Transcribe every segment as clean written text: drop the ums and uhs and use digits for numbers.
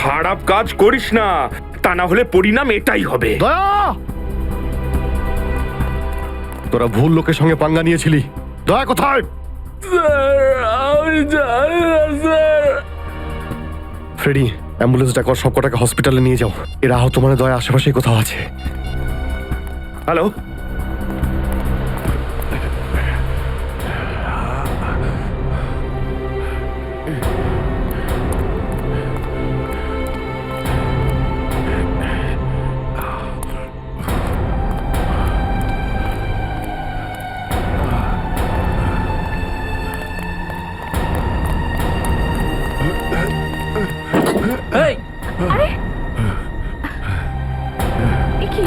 খারাপ কাজ করিস না, তা না হলে পরিণাম এটাই হবে। দয়া, তোরা ভুল লোকের সঙ্গে পাঙ্গা নিয়েছিলি। দয়া কোথায়? ফ্রেডি, অ্যাম্বুলেন্স ডাকো, সব কটাকে হসপিটালে নিয়ে যাও। এরা আহত মানে দয়া আশেপাশেই কোথাও আছে। হ্যালো, এই আরে এ কি?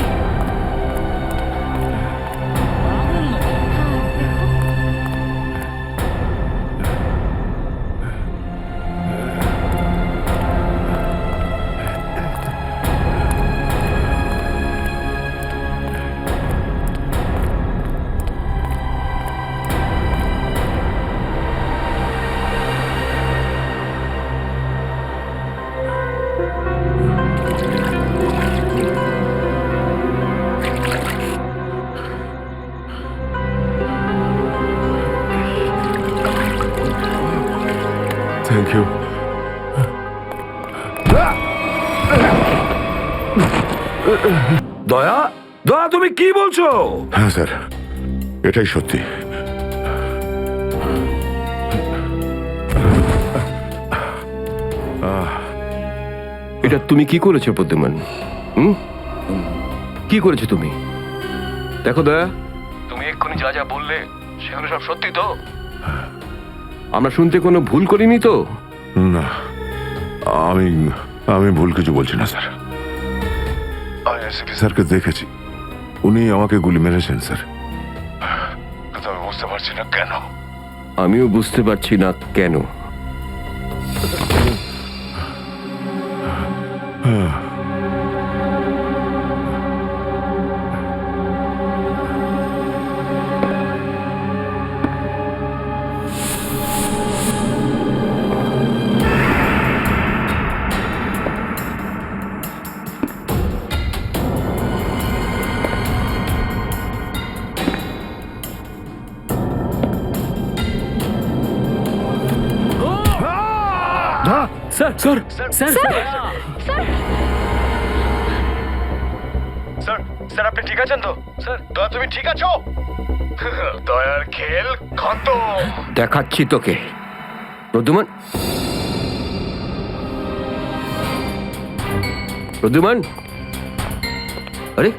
Thank you. দয়া, দয়া তুমি কি বলছো? হ্যাঁ স্যার, এটাই সত্যি। এটা তুমি কি করেছো প্রদ্যুমান? কি করেছো তুমি? দেখো দয়া, তুমি এক্ষুনি যা যা বললে সেগুলো সব সত্যি তো? আমরা শুনতে কোনো ভুল করিনি তো? না, আমি আমি ভুল কিছু বলছি না স্যার। আমি এসপি স্যারকে দেখেছি, উনি আমাকে গুলি মেরেছেন স্যার। কিন্তু আমি বুঝতে পারছি না কেন। আমিও বুঝতে পারছি না কেন। Sir sir sir sir, sir আপনি ঠিক আছেন তো? স্যার, দয়া তুমি ঠিক আছো? দয়ার খেল খতম। দেখাচ্ছি তোকে প্রদ্যুমান। প্রদ্যুমান, আরে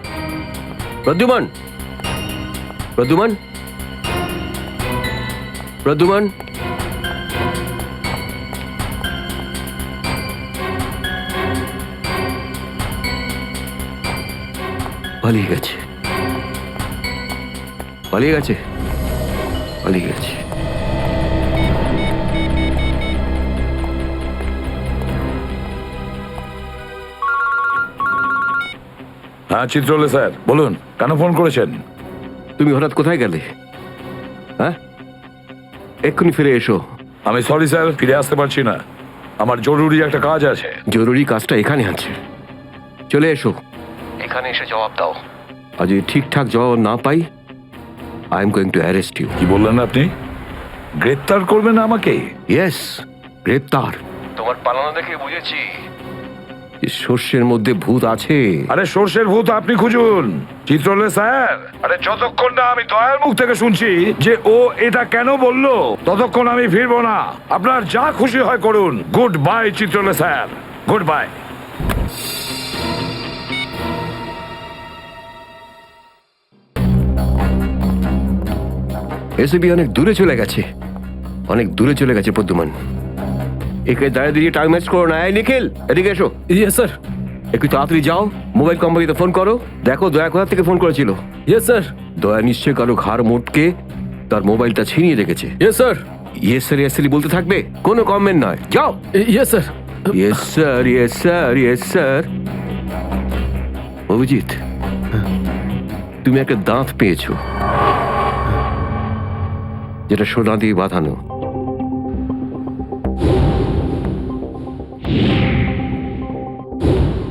প্রদ্যুমান, প্রদ্যুমান, প্রদ্যুমান, পালিয়ে গেছে, পালিয়ে গেছে, পালিয়ে গেছে। হ্যাঁ চিত্রলে স্যার, বলুন কেন ফোন করেছেন? তুমি হঠাৎ কোথায় গেলে? হ্যাঁ, এক্ষুনি ফিরে এসো। আমি সরি স্যার, ফিরে আসতে পারছি না, আমার জরুরি একটা কাজ আছে। জরুরি কাজটা এখানে আছে, চলে এসো। এখানে এসে জবাব দাও। আর যদি ঠিকঠাক জবাব না পাই, I am going to arrest you. কি বললেন আপনি? গ্রেপ্তার করবেন আমাকে? ইয়েস, গ্রেপ্তার। তোমার পালানো দেখে বুঝেছি সর্ষের মধ্যে ভূত আছে। আরে সর্ষের ভূত আপনি খুঁজুন চিত্রলে স্যার। আরে যতক্ষণ না আমি দয়ার মুখ থেকে শুনছি যে ও এটা কেন বললো, ততক্ষণ আমি ফিরবো না। আপনার যা খুশি হয় করুন। Good bye Chitrale sir, good bye. এসবি অনেক দূরে চলে গেছে, অনেক দূরে চলে গেছে প্রদ্যুমান। একে দাঁড়িয়ে দিয়ে টাইম ওয়েস্ট করো না। এই নিখিল, এদিকে এসো। Yes sir. একটু তাড়াতাড়ি যাও, মোবাইল কোম্পানিতে ফোন করো, দেখো দয়া কোথা থেকে ফোন করেছিল। Yes sir. দয়া নিশ্চয় কারো ঘাড় মোটকে তার মোবাইলটা ছিনিয়ে রেখেছে। Yes sir. Yes sir, yes sir বলতে থাকবে, কোনো কমেন্ট নয়। যাও। Yes sir. Yes sir, yes sir, yes sir. Abhijit, তুমি একটা দাঁত পেয়েছো, যেটা সোনা দিয়ে বাঁধানো।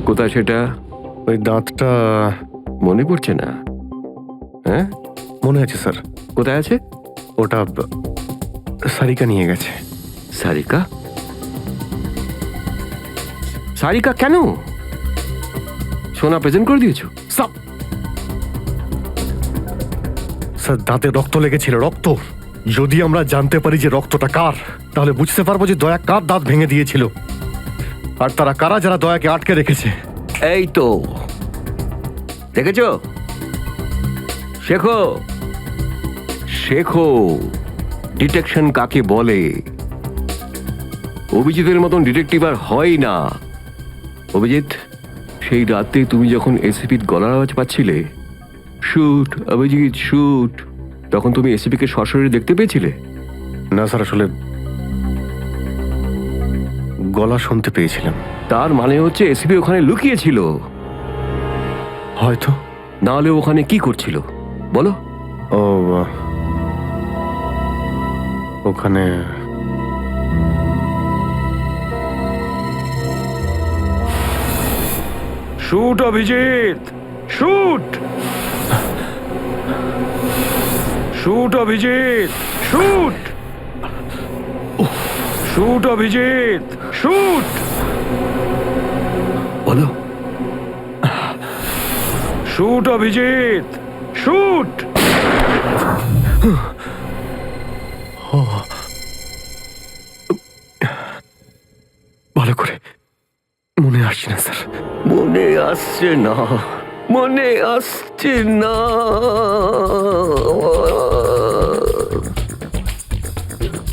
কোথায় সেটা ওই দাঁতটা মনে পড়ছে না? হ্যাঁ, মনে আছে স্যার। কোথায় আছে? ওটা সারিকা নিয়ে গেছে। সারিকা? সারিকা কেন? সোনা প্রেজেন্ট করে দিয়েছো? স্যার দাঁতে রক্ত লেগেছিল, রক্ত। যদি আমরা জানতে পারি যে রক্তটা কার, তাহলে বুঝতে পারবো যে দয়া কার দাঁত ভেঙে দিয়েছিল, আর তারা কারা যারা দয়াকে আটকে রেখেছে। এই তো দেখেছো, শেখো শেখো ডিটেকশন কাকে বলে। অভিজিতের মতন ডিটেকটিভ আর হয় না। অভিজিৎ, সেই রাতে তুমি যখন এসিপির গলার আওয়াজ পাচ্ছিলে, শুট অভিজিৎ শুট, তখন তুমি এসিপিকে সরাসরি দেখতে পেয়েছিলে? না স্যার, আসলে গলা শুনতে পেয়েছিলাম। তার মানে হচ্ছে এসিপি ওখানে লুকিয়েছিল। হয়তো। না হলে ওখানে কি করছিল বলো? ও ওখানে shoot Abhijit, shoot, shoot Abhijit, shoot, shoot Abhijit, shoot, বলো। Shoot Abhijit, shoot. ভালো করে মনে আসছে না স্যার। মনে আসছে না, মনে আসছে না।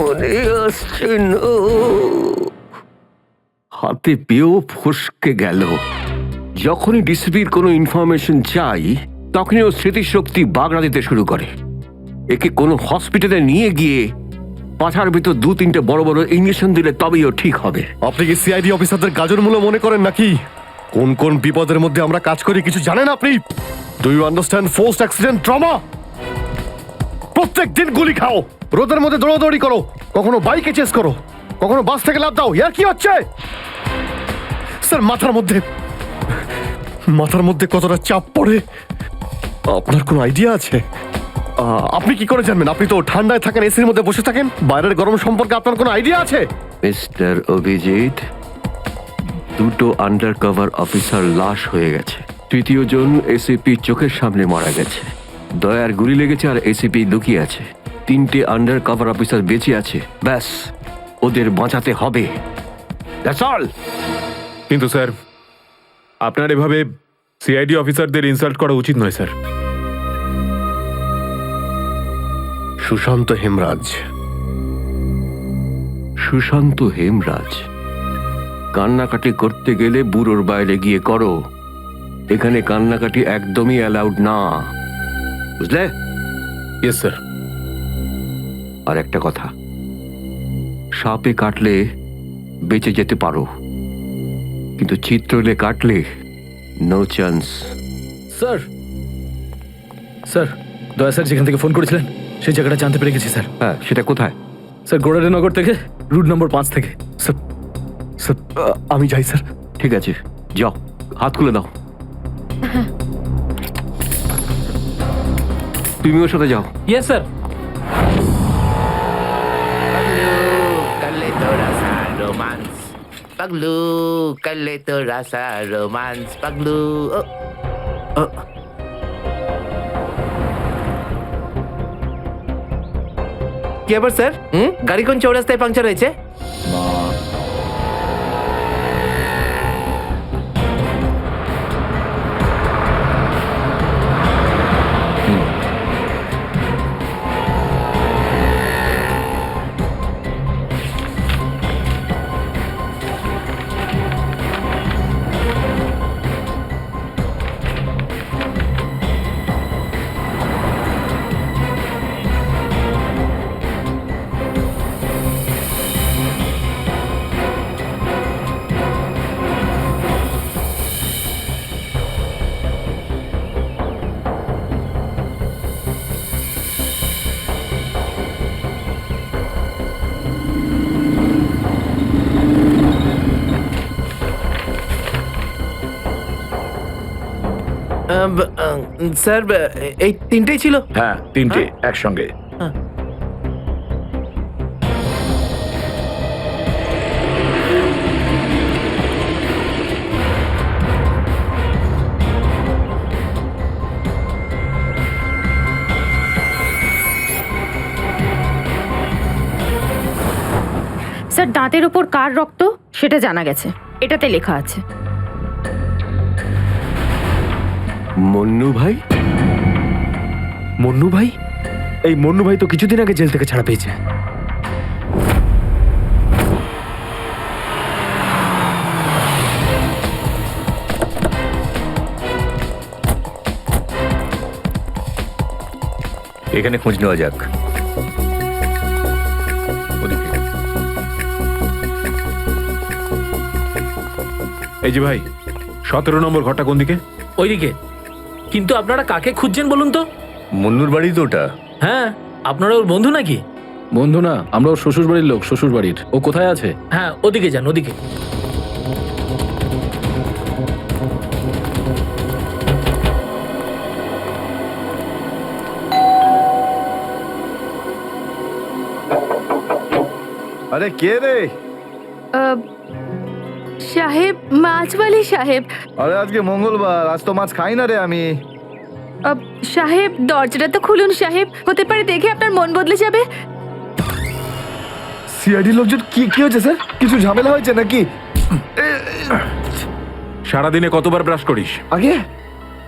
মনে আসছে না। হাতে পেয়েও ফসকে গেল। যখনই ডিসিপির কোনো ইনফরমেশন চাই, তখনই ও স্মৃতিশক্তি বাগড়া দিতে শুরু করে। একে কোনো হসপিটালে নিয়ে গিয়ে পাছার ভিতর 2-3টে বড় বড় ইঞ্জেকশন দিলে তবেই ও ঠিক হবে। আপনি কি সিআইডি অফিসারদের গাজর মূল্য মনে করেন নাকি? কোন কোন বিপদের মধ্যে আমরা কাজ করি কিছু জানেন আপনি? Do you understand forced accident trauma? প্রত্যেক দিন গুলি খাও, রোদের মধ্যে দৌড়াদৌড়ি করো, কখনো বাইকে চেস করো, কখনো বাস থেকে লাফ দাও। ইয়ার কি হচ্ছে স্যার? মাথার মধ্যে কতটা চাপ পড়ে আপনার কোনো আইডিয়া আছে? আপনি কি করে জানবেন? আপনি তো ঠান্ডায় থাকেন, এসির মধ্যে বসে থাকেন। বাইরের গরম সম্পর্কে আপনার কোনো আইডিয়া আছে? মিস্টার অভিজিৎ, 2টো আন্ডার কভার অফিসার লাশ হয়ে গেছে। 3য় জন এসিপি চোখের সামনে মারা গেছে। দয়ার গুলি লেগেছে আর এসিপি লুকিয়ে আছে। 3টে আন্ডার কভার অফিসার বেঁচে আছে। ব্যাস, ওদের বাঁচাতে হবে। That's all. কিন্তু স্যার, আপনার এভাবে সিআইডি অফিসারদের ইনসাল্ট করা উচিত নয় স্যার। সুশান্ত হেমরাজ। সুশান্ত হেমরাজ? কান্নাকাটি করতে গেলে বুড়োর বাইরে গিয়ে করো। এখানে কান্নাকাটি একদমই অ্যালাউড না, বুঝলে? Yes sir. আর একটা কথা, সাপে কাটলে বেঁচে যেতে পারো, কিন্তু চিত্রলে কাটলে নো চান্স। স্যার, স্যার, দয়া স্যার যেখান থেকে ফোন করেছিলেন সেই জায়গাটা জানতে পেরে গেছি স্যার। হ্যাঁ, সেটা কোথায়? স্যার, গোড়ারেনগর থেকে রুট নম্বর 5 থেকে। স্যার স্যার আমি যাই স্যার। ঠিক আছে, যাও, হাত খুলে দাও। তুমি ওর সাথে যাও। Yes sir. Paglu, kalito rasa romance. Paglu. কি ব্যাপার স্যার? গাড়ি কোন চৌরাস্তায় পাংচার হয়েছে? স্যার এই তিনটেই ছিল। হ্যাঁ, তিনটে একসঙ্গে। স্যার, দাঁতের ওপর কার রক্ত সেটা জানা গেছে, এটাতে লেখা আছে। মন্নু ভাই? মন্নু ভাই? এই মন্নু ভাই তো কিছুদিন আগে জেল থেকে ছাড়া পেয়েছে। এখানে খোঁজ নেওয়া যাক। এই যে ভাই, 17 নম্বর ঘরটা কোন দিকে? ওইদিকে। কিন্তু আপনারা কাকে খুঁজছেন বলুন তো? মন্নুর বাড়ি তো ওটা। হ্যাঁ, আপনারা ওর বন্ধু নাকি? বন্ধু না, আমরা ওর শ্বশুর বাড়ির লোক। শ্বশুর বাড়ির। ও কোথায় আছে? হ্যাঁ, ওদিকে যান, ওদিকে। আরে কে রে? সাহেব, মাছওয়ালি সাহেব। আরে আজকে মঙ্গলবার, আজ তো মাছ খাই না রে আমি। সাহেব, দরজাটা তো খুলুন সাহেব, হতে পারে দেখে আপনার মন বদলে যাবে। সিআইডি লোকজন কি কি হয়েছে স্যার? কিছু ঝামেলা হয়েছে নাকি? সারাদিনে কতবার ব্রাশ করিস? আগে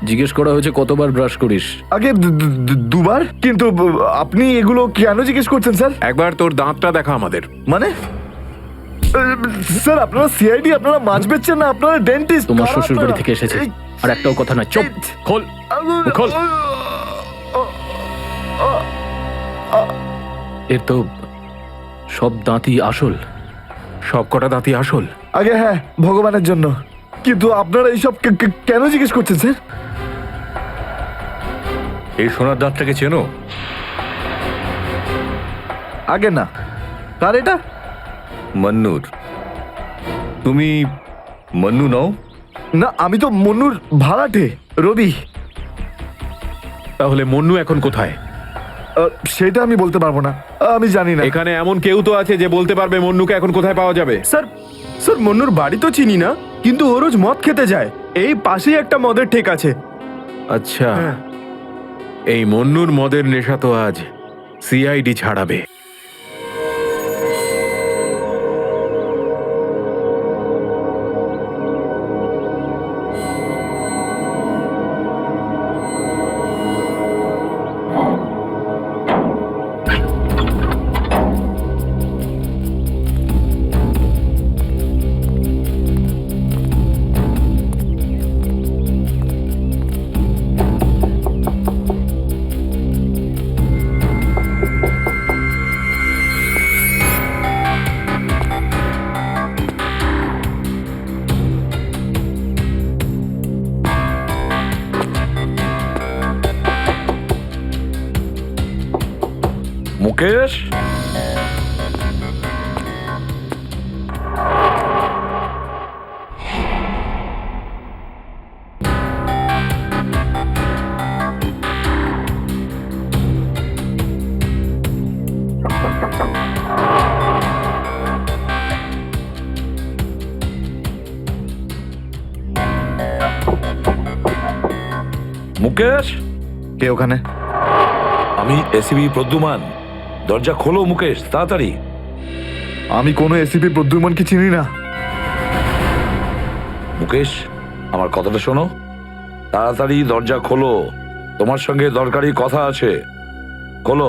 জিজ্ঞেস করা হয়েছে কতবার ব্রাশ করিস। আগে দুবার। কিন্তু আপনি এগুলো কেন জিজ্ঞেস করছেন স্যার? একবার তোর দাঁতটা দেখা আমাদের। মানে স্যার, আপনারা সিআইডি, আপনারা মাছ বেচছেন না, আপনারা ডেন্টিস্ট। তোমার শ্বশুর বাড়ি থেকে এসেছে, আর একটাও কথা না। চুপ, খোল খোল। এর তো সব দাঁতই আসল। সব কটা দাঁতই আসল? আগে হ্যাঁ, ভগবানের জন্য। কিন্তু আপনারা এইসব কেন জিজ্ঞেস করছেন স্যার? এই সোনার দাঁতটাকে চেনো? আগে না। কার এটা? মন্নুর। তুমি মন্নু নও? না, আমি তো মন্নুর ভাড়াটে, রবি। তাহলে মন্নু এখন কোথায়? সেটা আমি বলতে পারবো না, আমি জানি না। এখানে এমন কেউ তো আছে যে বলতে পারবে মন্নুকে এখন কোথায় পাওয়া যাবে? স্যার মন্নুর বাড়ি তো চিনি না, কিন্তু ও রোজ মদ খেতে যায়। এই পাশেই একটা মদের ঠেক আছে। আচ্ছা, এই মন্নুর মদের নেশা তো আজ সিআইডি ছাড়াবে। মুকেশ, মুকেশ, কে ওখানে? আমি এসিবি প্রদ্যুমান। দরজা খোলো মুকেশ, তাড়াতাড়ি। আমি কোনো এসিপি প্রদ্যুমনকে চিনি না। মুকেশ, আমার কথাটা শোনো, তাড়াতাড়ি দরজা খোলো, তোমার সঙ্গে দরকারি কথা আছে। খোলো।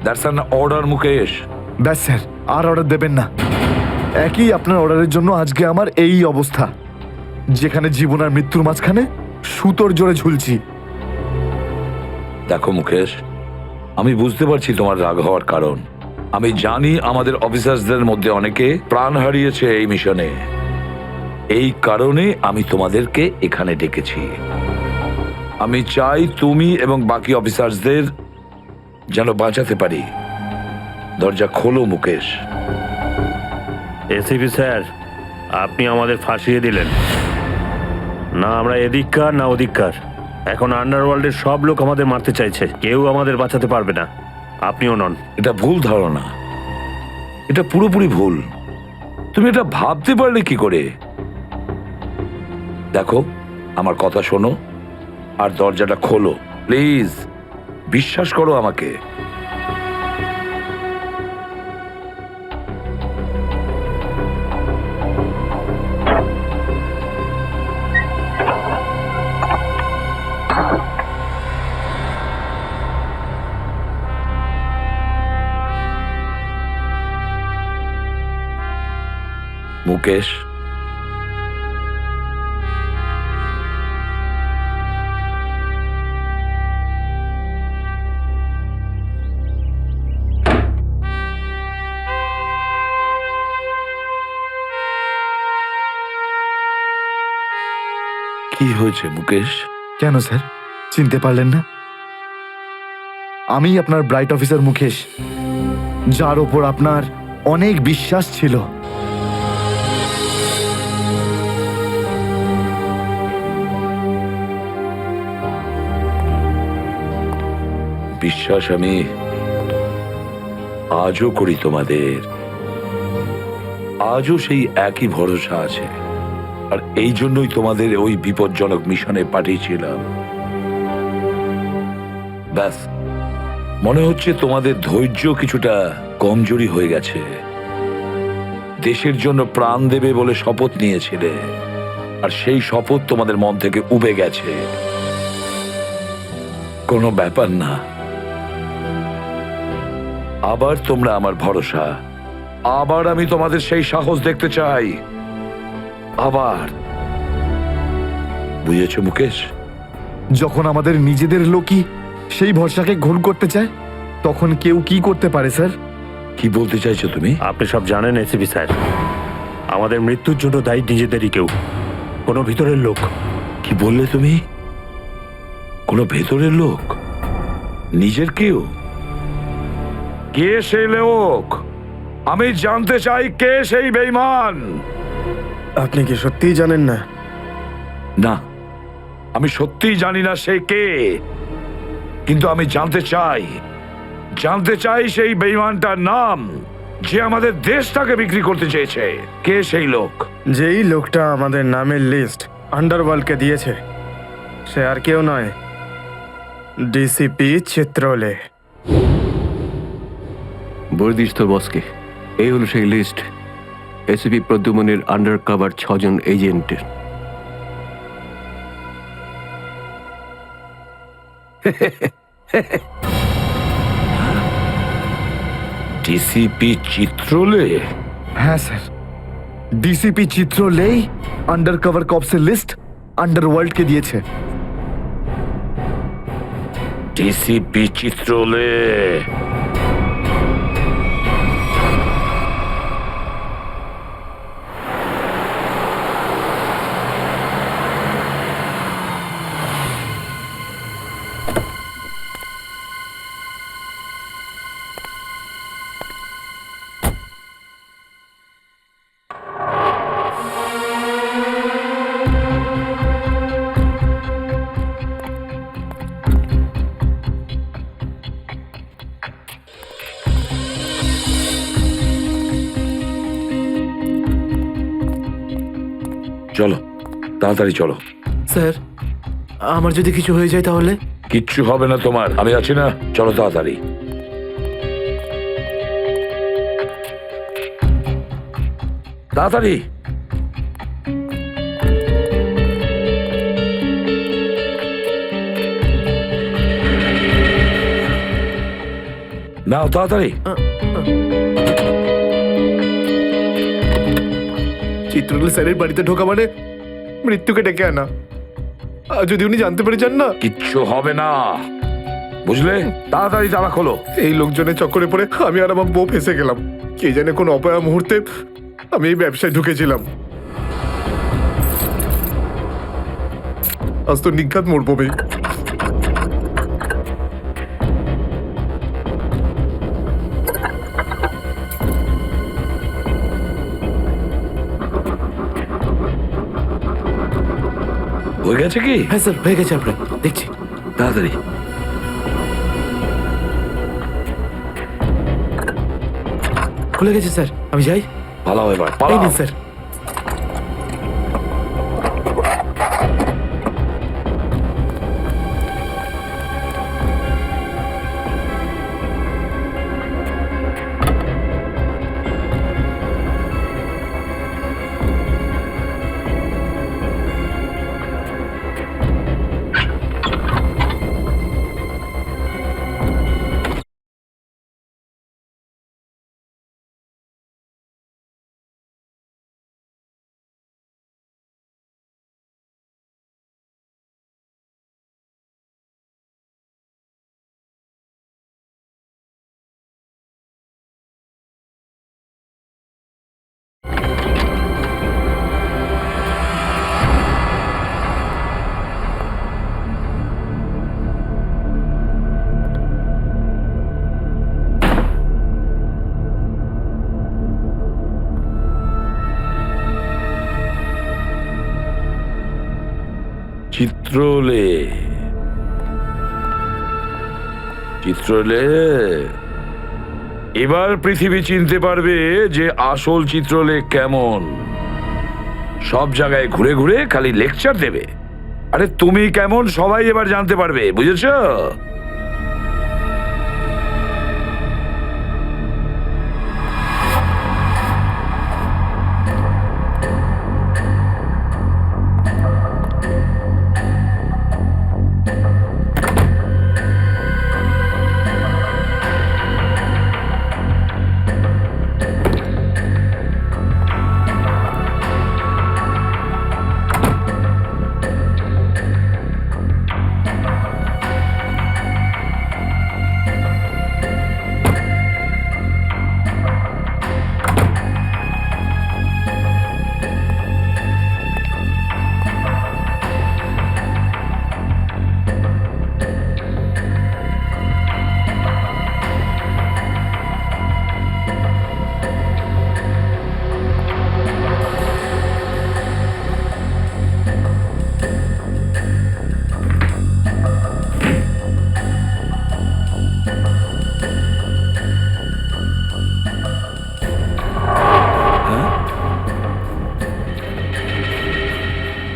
That's an order Mukesh. ব্যাস স্যার, আর অর্ডার দেবেন না। একই আপনার অর্ডারের জন্য আজকে আমার এই অবস্থা, যেখানে জীবন আর মৃত্যুর মাঝখানে সুতোর জোরে ঝুলছি। দেখো মুকেশ, আমি বুঝতে পারছি তোমার রাগ হওয়ার কারণ। আমি জানি আমাদের অফিসারদের মধ্যে অনেকে প্রাণ হারিয়েছে এই মিশনে। এই কারণে আমি তোমাদেরকে এখানে ডেকেছি। আমি চাই তুমি এবং বাকি অফিসারদের যেন বাঁচাতে পারি। দরজা খোলো মুকেশ। এসিপি স্যার, আপনি আমাদের ফাঁসিয়ে দিলেন। না আমরা এদিককার না ওদিককার। এখন আন্ডারওয়ার্ল্ডের সব লোক আমাদের মারতে চাইছে, কেউ আমাদের বাঁচাতে পারবে না, আপনিও নন। এটা ভুল ধারণা, এটা পুরোপুরি ভুল। তুমি এটা ভাবতে পারলে কি করে? দেখো, আমার কথা শোনো আর দরজাটা খোলো প্লিজ, বিশ্বাস করো আমাকে। মুকেশ, কি হয়েছে মুকেশ? কেন স্যার, চিনতে পারলেন না? আমি আপনার ব্রাইট অফিসার মুকেশ, যার ওপর আপনার অনেক বিশ্বাস ছিল। বিশ্বাস আমি আজও করি তোমাদের, আজও সেই একই ভরসা আছে। আর এই জন্যই তোমাদের ওই বিপজ্জনক মিশনে পাঠিয়েছিলাম। ব্যাস, মনে হচ্ছে তোমাদের ধৈর্য কিছুটা কমজোরি হয়ে গেছে। দেশের জন্য প্রাণ দেবে বলে শপথ নিয়েছিলে, আর সেই শপথ তোমাদের মন থেকে উবে গেছে। কোনো ব্যাপার না, আবার তোমরা আমার ভরসা, আবার আমি তোমাদের সেই সাহস দেখতে চাই। আবার, বুঝেছ মুকেশ? যখন আমাদের নিজেদের লোকই সেই ভরসাকে ঘোল করতে চায়, তখন কেউ কি করতে পারে স্যার? কি বলতে চাইছো তুমি? আপনি সব জানেন এসিপি স্যার, আমাদের মৃত্যুর জন্য দায়ী নিজেদেরই কেউ, কোনো ভিতরের লোক। কি বললে তুমি? কোনো ভেতরের লোক? নিজের কেউ? কে সেই লোক? আমি জানতে চাই কে সেই বেঈমান। আপনি কি সত্যিই জানেন না? না, আমি সত্যিই জানি না সে কে, কিন্তু আমি জানতে চাই সেই বেঈমানটার নাম, যে আমাদের দেশটাকে বিক্রি করতে চেয়েছে। কে সেই লোক? যেই লোকটা আমাদের নামের লিস্ট আন্ডারওয়ার্ল্ডকে দিয়েছে, সে আর কেউ নয়, ডিসিপি চিত্রলে। বর্দিস তো বসকে, এই হলো সেই লিস্ট এসিপি প্রদ্যুমনের আন্ডার কভার 6 জন এজেন্টের। ডিসিপি চিত্রলে? হ্যাঁ স্যার, ডিসিপি চিত্রলেই আন্ডার কভার কপসের লিস্ট আন্ডারওয়ার্ল্ডকে দিয়েছে। ডিসিপি চিত্রলে? চলো, তাড়াতাড়ি চলো। স্যার, আমার যদি কিছু হয়ে যায় তাহলে? কিচ্ছু হবে না তোমার, আমি আছি না। চলো তাড়াতাড়ি। তাড়াতাড়ি। নাও তাড়াতাড়ি। চিত্রলে স্যারের বাড়িতে ঢোকা মানে মৃত্যুকে ডেকে আনা। আর যদি উনি জানতে পেরে যান না? কিচ্ছু হবে না, বুঝলে? তাড়াতাড়ি তালা খোলো। এই লোকজনের চক্করে পড়ে আমি আর আমার বউ ফেসে গেলাম। কে জানে কোন অপয়া মুহূর্তে আমি এই ব্যবসায় ঢুকেছিলাম। আজ তো নিঘাত মরবো ভাই। হয়ে গেছে কি? হ্যাঁ স্যার হয়ে গেছে আপনার, দেখছি। তাড়াতাড়ি। খুলে গেছে স্যার, আমি যাই। পালাও এবার, এই পালাও। নিন স্যার। চিত্রলে, চিত্রলে, এবার পৃথিবী চিনতে পারবে যে আসল চিত্রলে কেমন। সব জায়গায় ঘুরে ঘুরে খালি লেকচার দেবে। আরে তুমি কেমন সবাই এবার জানতে পারবে, বুঝেছো?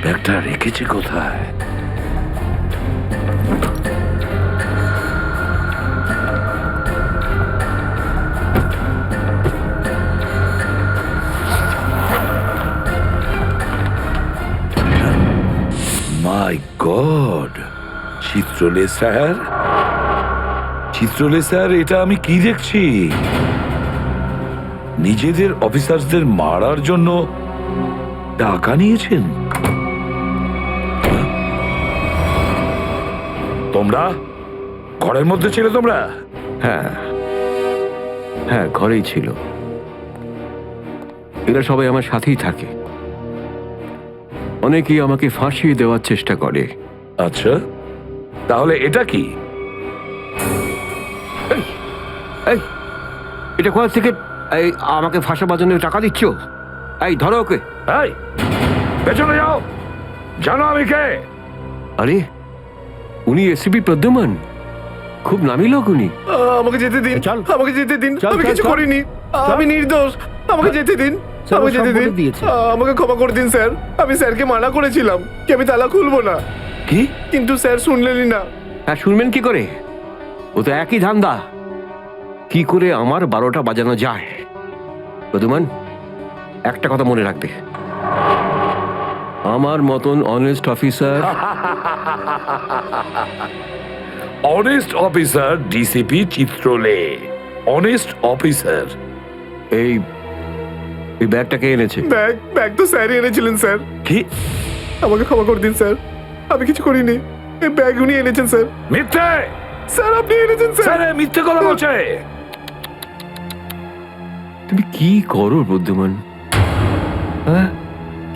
ব্যাগটা রেখেছে কোথায়? মাই গড, চিত্রলে স্যার, চিত্রলে স্যার, এটা আমি কি দেখছি? নিজেদের অফিসারদের মারার জন্য টাকা নিয়েছেন তোমরা? ঘরের মধ্যে ছিলে তোমরা? হ্যাঁ হ্যাঁ, ঘরেই ছিল। এরা সবাই আমার সাথেই থাকে। অনেকেই আমাকে ফাঁসিয়ে দেওয়ার চেষ্টা করে। আচ্ছা, তাহলে এটা কি? এই, এটা কোথা থেকে এই আমাকে ফাঁসাবার জন্য টাকা দিচ্ছ? এই ধরো ওকে। এই, পেছনে যাও, জানো আমি কে? আরে, উনি এসিপি প্রদ্যুমান, খুব নামি লোক উনি। আমাকে যেতে দিন, চল। আমাকে যেতে দিন, চল, আমি চল, কিছু চল। করিনি, আমি নির্দোষ, আমাকে যেতে দিন, স্যার, ও আমাকে সব যেতে দিন, বলে দিয়েছে। আমাকে ক্ষমা করে দিন স্যার। আমি স্যারকে মানা করেছিলাম কি আমি তালা খুলবো না, কি? কিন্তু স্যার শুনলেনই না। হ্যাঁ, শুনবেন কি করে? ও তো একই ধান্দা, কি করে আমার 12টা বাজানো যায়। প্রদ্যুমান, একটা কথা মনে রাখবে, আমার মতন honest officer, honest officer DCP Chitrale, honest officer. এই ব্যাগটাকে এনেছে। ব্যাগ তো স্যারই এনেছিলেন স্যার। কি? আমাকে ক্ষমা করে দিন স্যার, আমি কিছু করিনি, এই ব্যাগ উনি এনেছেন স্যার। মিথ্যে! স্যার আপনি এনেছেন স্যার। স্যার, এ মিথ্যে কথা বলছে। তুমি কি করো প্রদ্যুমান? হ্যাঁ,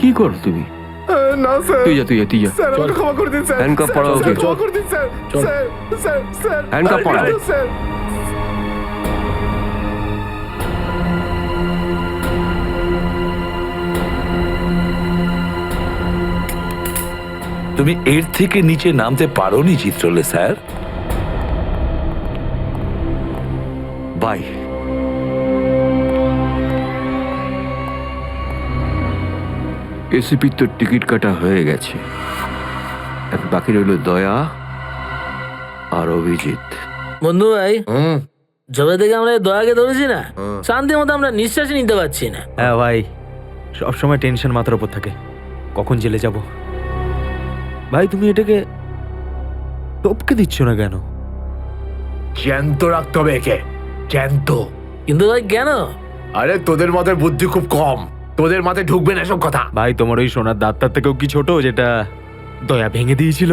কি করো তুমি? না স্যার, তুই যা, তুই যা, তুই যা। স্যার আমাকে ক্ষমা করে দিন স্যার। হ্যান্ডকাফ স্যার, পরাও স্যার, ওকে। ক্ষমা করে দিন স্যার। চল। স্যার, স্যার, স্যার, হ্যান্ডকাফ পরাও। স্যার। তুমি এর থেকে নিচে নামতে পারোনি চিত্রলে স্যার। বাই। এসিপির তো টিকিট কাটা হয়ে গেছে, এখন বাকি রইল দয়া আর অভিজিৎ। বন্ধু ভাই, যবে থেকে আমরা এই দয়াকে ধরেছি না, শান্তি মতো আমরা নিঃশ্বাসই নিতে পারছি না। হ্যাঁ ভাই, সবসময় টেনশন মাথার উপর থাকে, কখন জেলে যাব। ভাই তুমি এটাকে টপকে দিচ্ছ না কেন? জ্যান্ত রাখতে হবে একে, জ্যান্ত। কিন্তু ভাই কেন? আরে তোদের মাথায় বুদ্ধি খুব কম, তোদের মাথায় ঢুকবে না এসব কথা। ভাই তোমার ওই সোনার দাঁতটার থেকেও কি ছোট যেটা দয়া ভেঙে দিয়েছিল?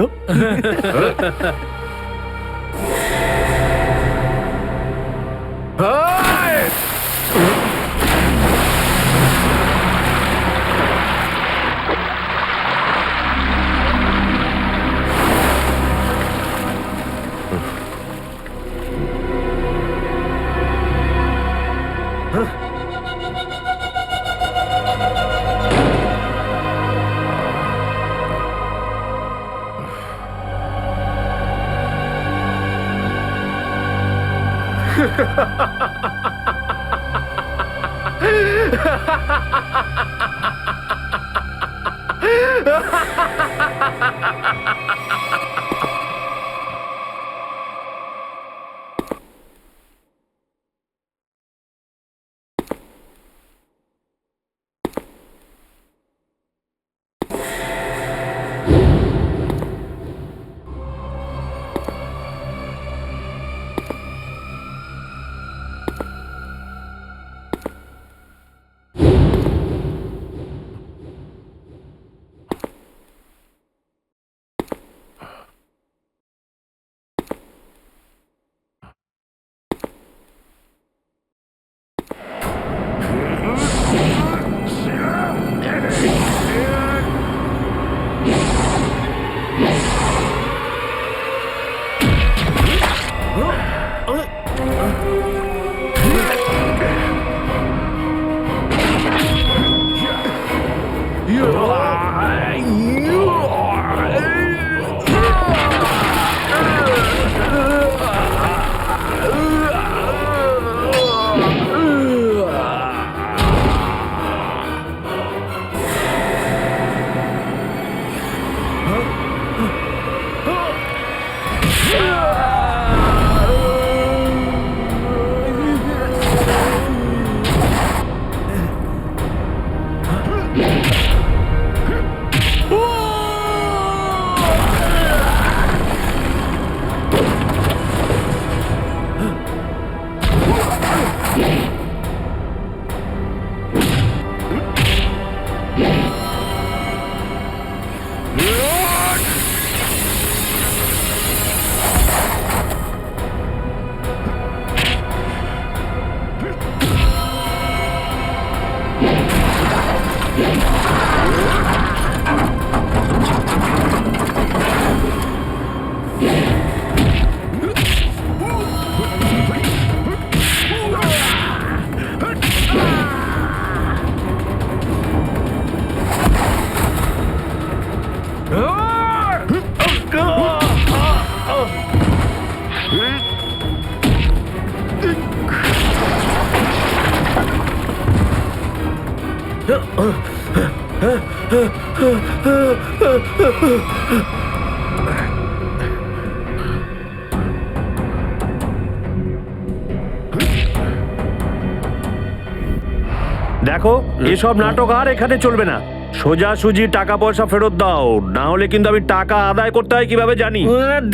দেখো, এসব নাটক আর এখানে চলবে না। সোজাসুজি টাকা পয়সা ফেরত দাও, না হলে কিন্তু আমি টাকা আদায় করতে হয় কিভাবে জানি।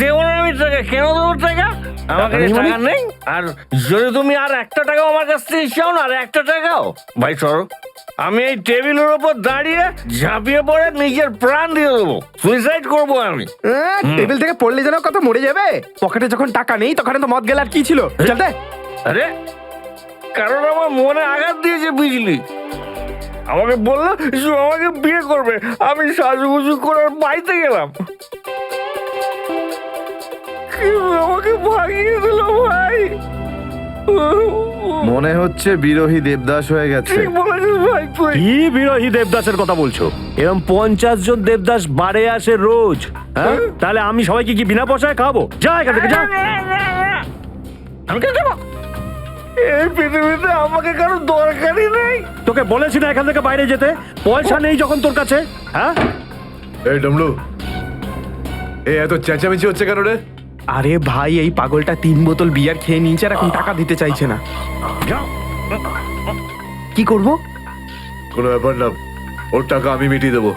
দেবো না আমি টাকা, কেন দেবো টাকা? আমাকে টাকা নেই। আর যদি তুমি আর একটা টাকাও আমার কাছ থেকে চাও না, আর একটা টাকাও, ভাই সরো, আমি এই টেবিলের উপর দাঁড়িয়ে ঝাঁপিয়ে পড়ে নিজের প্রাণ দিয়ে দেবো, সুইসাইড করবো আমি। টেবিল থেকে পড়লে যেন কত মরে যাবে। পকেটে যখন টাকা নেই তখন তো মদ গেলে আর কি ছিল। চলতে আরে কারণ আমার মনে আঘাত দিয়েছে বিজলি। আমাকে বললো যে আমাকে বিয়ে করবে, আমি সাজুগুজু করার বাড়িতে গেলাম, আমাকে ভাগিয়ে দিল ভাই। মনে হচ্ছে বিরোহী দেবদাস হয়ে গেছে। ঠিক বলেছিস ভাই তুই। কি বিরোহী দেবদাসের কথা বলছো? এরকম 50 জন দেবদাস বাড়ে আসে রোজ, হ্যাঁ? তাহলে আমি সবাইকে কি বিনা পয়সায় খাবো? যা এখান থেকে যা। আমি কেন যাবো? এই পৃথিবীতে আমাকে কারো দরকারই নেই। তোকে বলেছি না এখান থেকে বাইরে যেতে? পয়সা নেই যখন তোর কাছে, হ্যাঁ? এই ডমলু, এই এত চেঁচামেচি হচ্ছে কেন রে? আরে ভাই, এই পাগলটা 3 বোতল বিয়ার খেয়ে নিয়েছে আর এখন টাকা দিতে চাইছে না। কি করব? কোনো ব্যাপার না, ওর টাকা আমি মিটিয়ে দেবো।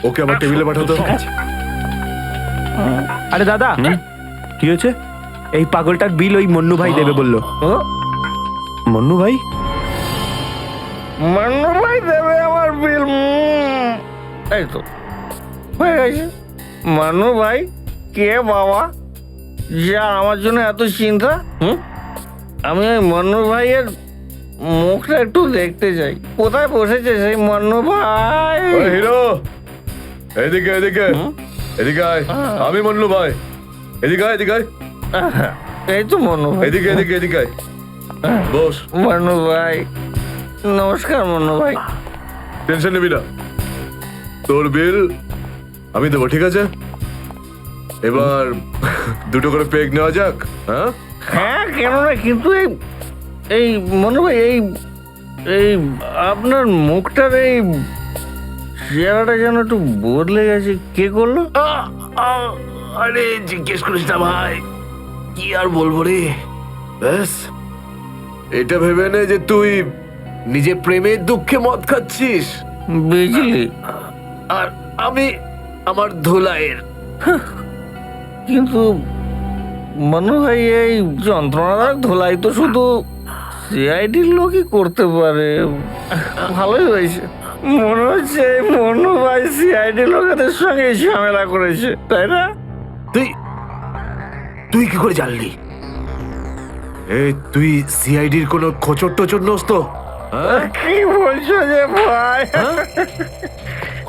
ওকে আমার টেবিলে পাঠাতো। আরে দাদা, কি হয়েছে? এই পাগলটার বিল ওই মন্নু ভাই দেবে বললো। মন্নু ভাই? মান্নু ভাই দেবে আমার বিল। এই তো হয়ে গেছে। মান্নু ভাই কে বাবা, যা আমার জন্য এত চিন্তা? আমি ওই মান্নু ভাইয়ের মুখটা একটু দেখতে চাই। কোথায় বসেছে সেই মান্নু ভাই? ওই হিরো, এদিকে এদিকে এদিকে আয়। আমি মন্নু ভাই, এদিকে আয়, এদিকে আয়। এই তো মান্নু ভাই। এদিকে এদিকে এদিকে আয়। বস। মান্নু ভাই নমস্কার। মান্নু ভাই টেনশন নিবি না, তোর বিল আমি দেবো, ঠিক আছে? এবার দুটো করে পেগ নেওয়া যাক। হ্যাঁ হ্যাঁ, কেন না, কিন্তু এই মনে ভাই এই আপনার মুখটার এই চেহারাটা যেন একটু বদলে গেছে। কে করলো? আরে জিজ্ঞেস করিস না ভাই, কি আর বলবো রে। ব্যাস, এটা ভেবে নে যে তুই নিজে প্রেমের দুঃখে মদ খাচ্ছিস, বুঝলি? আর আমি আমার ধুলাইয়ের। কিন্তু মনে হয় এই যন্ত্রণার ধোলাই তো শুধু সিআইডির লোকই করতে পারে। ভালোই হয়েছে, মনে হচ্ছে মনু ভাই সিআইডি লোকেদের সঙ্গে ঝামেলা করেছে, তাই না? তুই কি করে জানলি? তুই সিআইডির কোনো খোঁচর টোচর নোস তো? কি বলছো যে ভাই?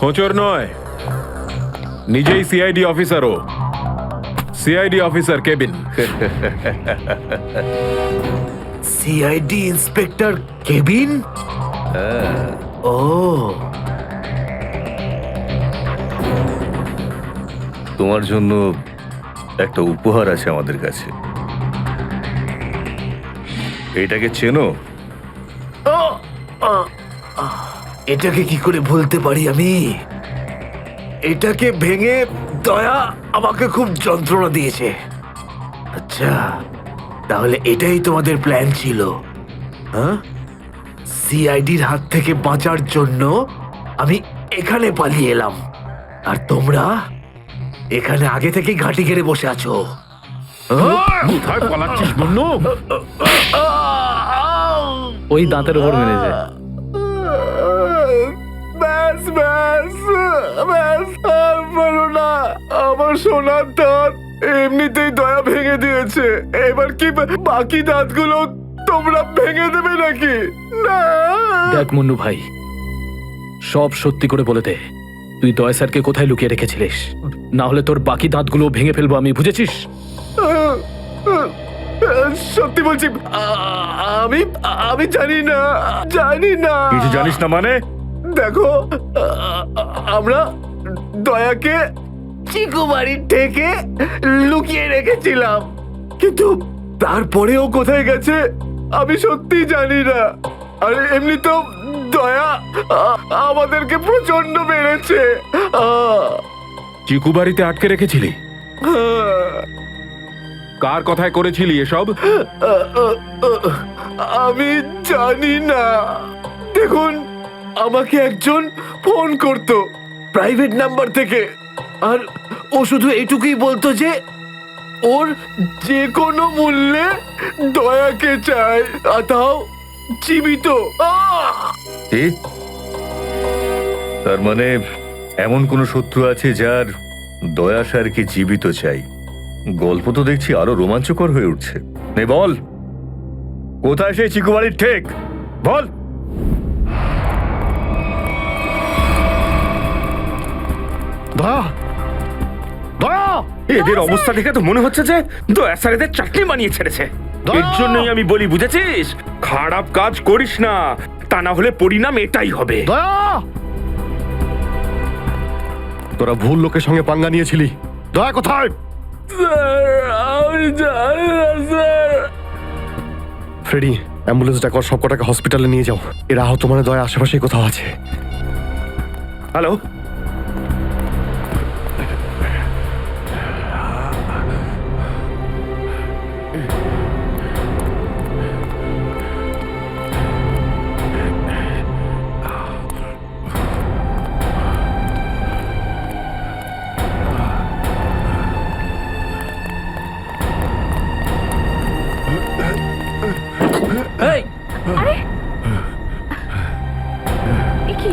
খোঁচর নয়, নিজেই সিআইডি অফিসারও। CID officer cabin. CID inspector cabin? ও, তোমার জন্য একটা উপহার আছে আমাদের কাছে। এটাকে চেনো? এটাকে কি করে ভুলতে পারি আমি? এটাকে ভেঙে দয়া আমাকে খুব যন্ত্রণা দিয়েছে। আচ্ছা, তাহলে এটাই তোমাদের প্ল্যান ছিল, হ্যাঁ? সিআইডির হাত থেকে বাঁচার জন্য আমি এখানে পালিয়ে এলাম, আর তোমরা এখানে আগে থেকেই ঘাঁটি ঘেরে বসে আছো। কোথায় পালাচ্ছিস মুন্নু? ওই দাঁতের উপর মেরেছে। ব্যাস ব্যাস ব্যাস, আর বলো না। আমার সোনার দাঁত এমনিতেই দয়া ভেঙে দিয়েছে, এবার কি বাকি দাঁতগুলো তোমরা ভেঙে দেবে নাকি? না। দেখ মুন্নু ভাই, সব সত্যি করে বলে দে, তুই দয়া স্যারকে কোথায় লুকিয়ে রেখেছিলিস? না হলে তোর বাকি দাঁতগুলো ভেঙে ফেলবো আমি, বুঝেছিস? সত্যি বলছি, আমি আমি জানি না, জানি না। কিছু জানিস না মানে? দেখো, আমরা দয়াকে চিকু বাড়ির থেকে লুকিয়ে রেখেছিলাম, কিন্তু তারপরেও কোথায় গেছে আমি সত্যি জানি না। আর এমনি তো দয়া আমাদেরকে প্রচন্ড মেরেছে। চিকু বাড়িতে আটকে রেখেছিলি? কার কথায় করেছিলি এসব? আমি জানি না। দেখুন, আমাকে একজন ফোন করতো প্রাইভেট নাম্বার থেকে, আর ও শুধু এইটুকুই বলতো যে ওর যে কোনো মূল্যে দয়াকে চায়, আর তাও জীবিত। তার মানে এমন কোন শত্রু আছে যার দয়া স্যারকে জীবিত চাই? গল্প তো দেখছি আরো রোমাঞ্চকর হয়ে উঠছে। নে বল, কোথায় সেই চিকু বাড়ির ঠেক? বল। দয়া, দয়া! এদের অবস্থা দেখে তো মনে হচ্ছে যে দয়া স্যার এদের চাটনি বানিয়ে ছেড়েছে। এর জন্যই আমি বলি, বুঝেছিস? খারাপ কাজ করিস না, তা না হলে পরিণাম এটাই হবে। দয়া, তোরা ভুল লোকের সঙ্গে পাঙ্গা নিয়েছিলি। দয়া কোথায়? ফ্রেডি, অ্যাম্বুলেন্স ডাকো, সব কটাকে হসপিটালে নিয়ে যাও। এরা আহত মানে দয়া আশেপাশেই কোথাও আছে। হ্যালো, আরে এ কি?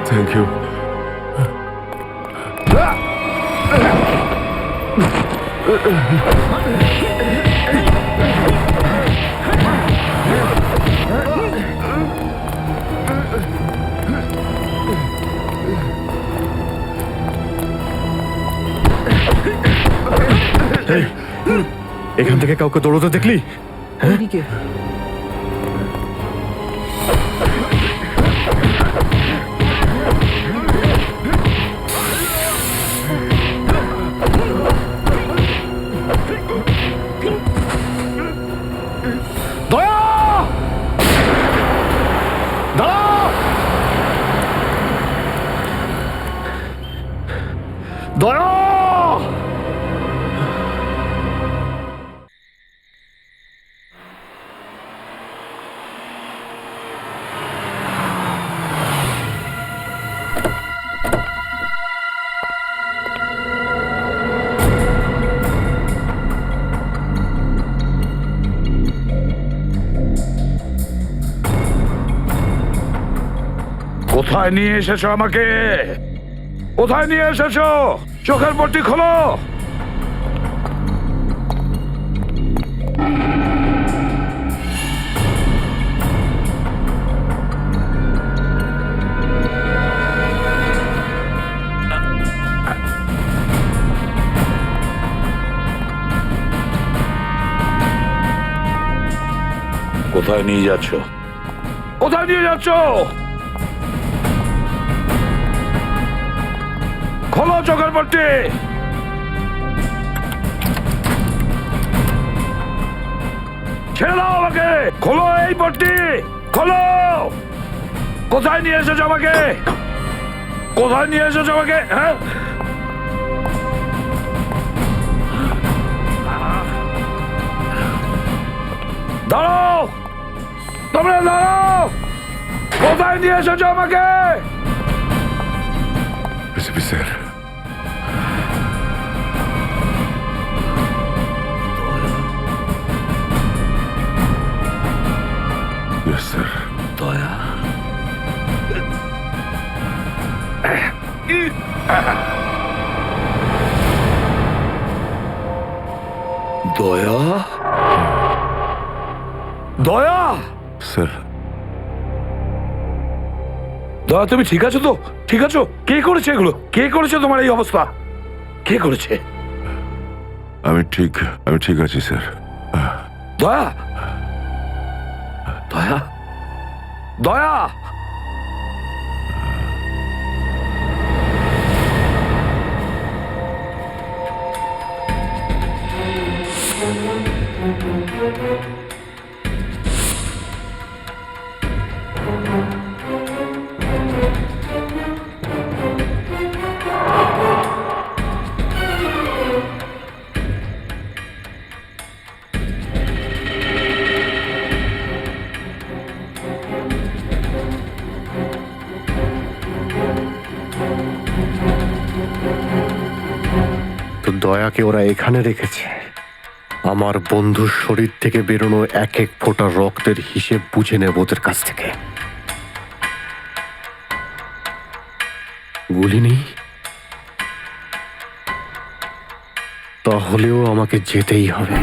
Thank you. এখান থেকে কাউকে দৌড়তে দেখলি? দয়া, দাঁড়াও! দয়া! কোথায় নিয়ে এসেছো আমাকে? কোথায় নিয়ে এসেছো? চোখের পট্টি খোলো। কোথায় নিয়ে যাচ্ছ? কোথায় নিয়ে যাচ্ছ? খোলো চোখের পট্টি। ছেড়ে দাও আমাকে। খোলো এই পট্টি, খোলো। কোথায় নিয়ে এসেছো আমাকে? কোথায় নিয়ে এসেছো আমাকে? হ্যাঁ, দাঁড়াও, তোমরা দাঁড়াও। কোথায় নিয়ে এসেছো আমাকে? SP sir, yes sir. দয়া, দয়া, দয়া, স্যার, দয়া, তুমি ঠিক আছো তো? ঠিক আছো? কে করেছে এগুলো? কে করেছে তোমার এই অবস্থা? কে করেছে? আমি ঠিক আছি স্যার। দয়া, দয়া, দয়া, দয়াকে ওরা এখানে রেখেছে আমার বন্ধুর শরীর থেকে বেরোনো এক এক ফোঁটা রক্তের হিসেব বুঝে নেব ওদের কাছ থেকে। গুলি নেই, তাহলেও আমাকে যেতেই হবে।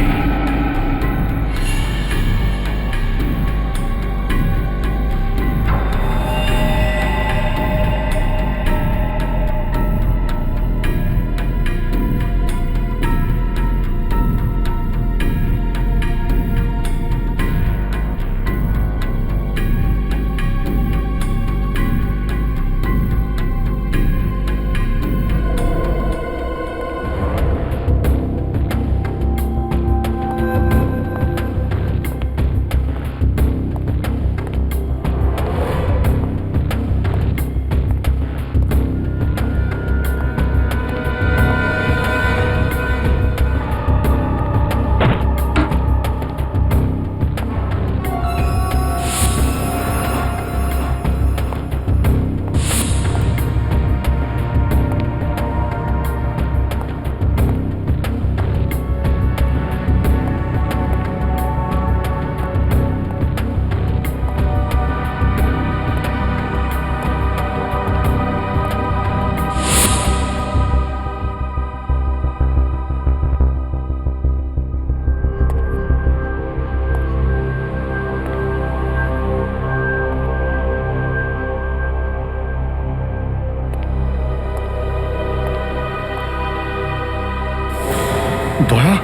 দয়া,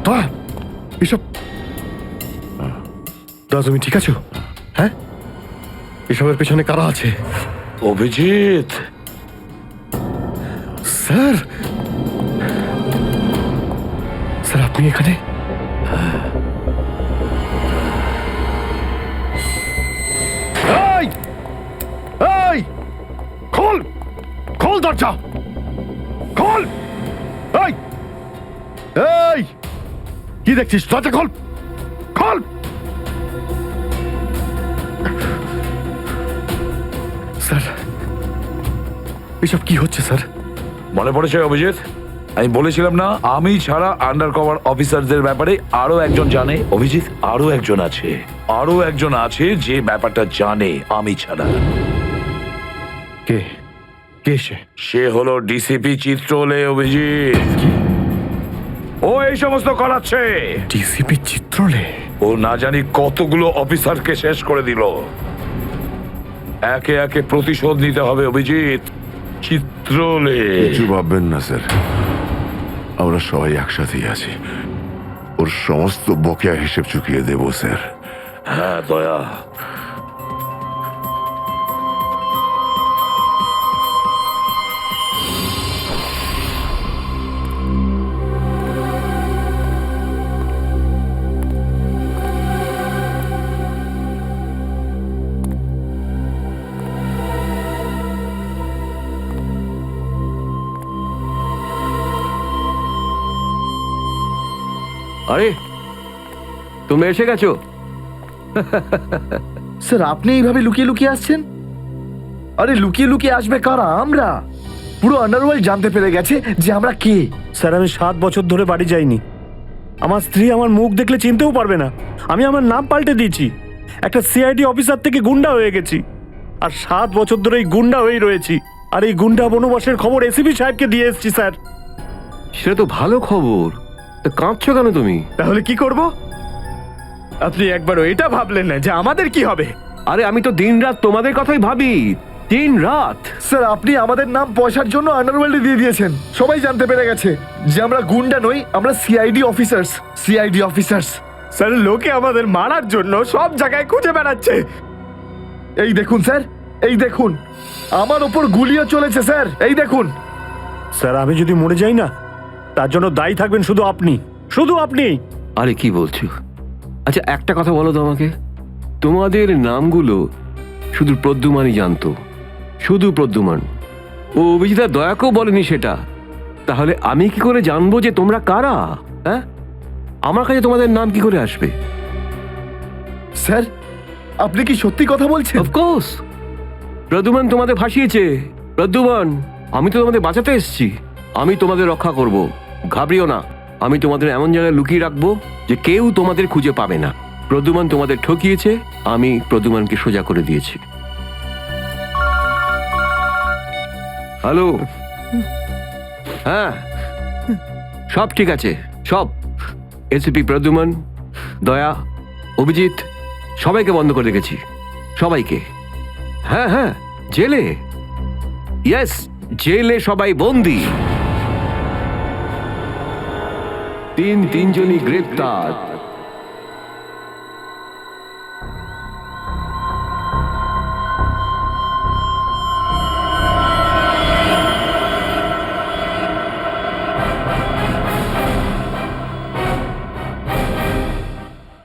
দয়া, এসব দয়া, তুমি ঠিক আছো? হ্যাঁ, এসবের পেছনে কারা আছে? অভিজিৎ, স্যার, স্যার আপনি এখানে? এই, এই, খোল, খোল দরজা, খোল! এই, এই, কি দেখছিস? দরজা খোল, খোল! স্যার, এসব কি হচ্ছে স্যার? মনে পড়েছে অভিজিৎ? আমি বলেছিলাম না, আমি ছাড়া আন্ডার কভার অফিসারদের ব্যাপারে আরো একজন জানে। অভিজিৎ, আরো একজন আছে, আরো একজন আছে যে ব্যাপারটা জানে আমি ছাড়া। কে? কে সে? সে হলো ডিসিপি চিত্রলে। অভিজিৎ, ও এই সমস্ত করাচ্ছে। ডিসিপি চিত্রলে? ও না জানি কতগুলো অফিসারকে শেষ করে দিল। একে একে প্রতিশোধ নিতে হবে অভিজিৎ। চিত্রলে, কিছু ভাববেন না স্যার, আমরা সবাই একসাথেই আছি। ওর সমস্ত বকেয়া হিসেব চুকিয়ে দেব স্যার। হ্যাঁ দয়া, আরে তুমি এসে গেছো? স্যার আপনি এইভাবে লুকিয়ে লুকিয়ে আসছেন? আরে লুকিয়ে লুকিয়ে আসবে কারা? আমরা। পুরো আন্ডারওয়ার্ল্ড জানতে পেরে গেছে যে আমরা কে। স্যার আমি 7 বছর ধরে বাড়ি যাইনি। আমার স্ত্রী আমার মুখ দেখলে চিনতেও পারবে না। আমি আমার নাম পাল্টে দিয়েছি, একটা সিআইডি অফিসার থেকে গুন্ডা হয়ে গেছি। আর 7 বছর ধরে এই গুন্ডা হয়েই রয়েছি। আর এই গুন্ডা বনবাসের খবর এসিপি সাহেবকে দিয়ে এসেছি স্যার। সেটা তো ভালো খবর, তা কাঁদছো কেন তুমি? তাহলে কি করব? আপনি একবারও এটা ভাবলেন না যে আমাদের কি হবে? আরে আমি তো দিন রাত তোমাদের কথাই ভাবি, দিন রাত। স্যার আপনি আমাদের নাম পয়সার জন্য আন্ডারওয়ার্ল্ডে দিয়ে দিয়েছেন। সবাই জানতে পেরে গেছে যে আমরা গুন্ডা নই, আমরা CID officers. CID officers. Sir লোকে আমাদের মারার জন্য সব জায়গায় খুঁজে বেড়াচ্ছে। এই দেখুন স্যার, এই দেখুন, আমার ওপর গুলিও চলেছে স্যার। এই দেখুন স্যার আমি যদি মরে যাই না, তার জন্য দায়ী থাকবেন শুধু আপনি, শুধু আপনি। আরে কি বলছো? আচ্ছা একটা কথা বলো তো আমাকে, তোমাদের নামগুলো শুধু প্রদ্যুমানই জানতো, শুধু প্রদ্যুমান। ও অভিজিৎ আর দয়াকেও বলেনি সেটা। তাহলে আমি কি করে জানবো যে তোমরা কারা? হ্যাঁ, আমার কাছে তোমাদের নাম কি করে আসবে? স্যার আপনি কি সত্যি কথা বলছেন? অফকোর্স, প্রদ্যুমান তোমাদের ভাসিয়েছে। প্রদ্যুমান, আমি তো তোমাদের বাঁচাতে এসেছি, আমি তোমাদের রক্ষা করব, ঘাবড়িও না। আমি তোমাদের এমন জায়গায় লুকিয়ে রাখবো যে কেউ তোমাদের খুঁজে পাবে না। প্রদ্যুমান তোমাদের ঠকিয়েছে, আমি প্রদ্যুমানকে সোজা করে দিয়েছি। হ্যালো, হ্যাঁ সব ঠিক আছে, সব। এসিপি প্রদ্যুমান, দয়া, অভিজিৎ সবাইকে বন্ধ করে রেখেছি, সবাইকে। হ্যাঁ হ্যাঁ, জেলে, ইয়েস, জেলে সবাই বন্দি। তিনজনই গ্রেপ্তার।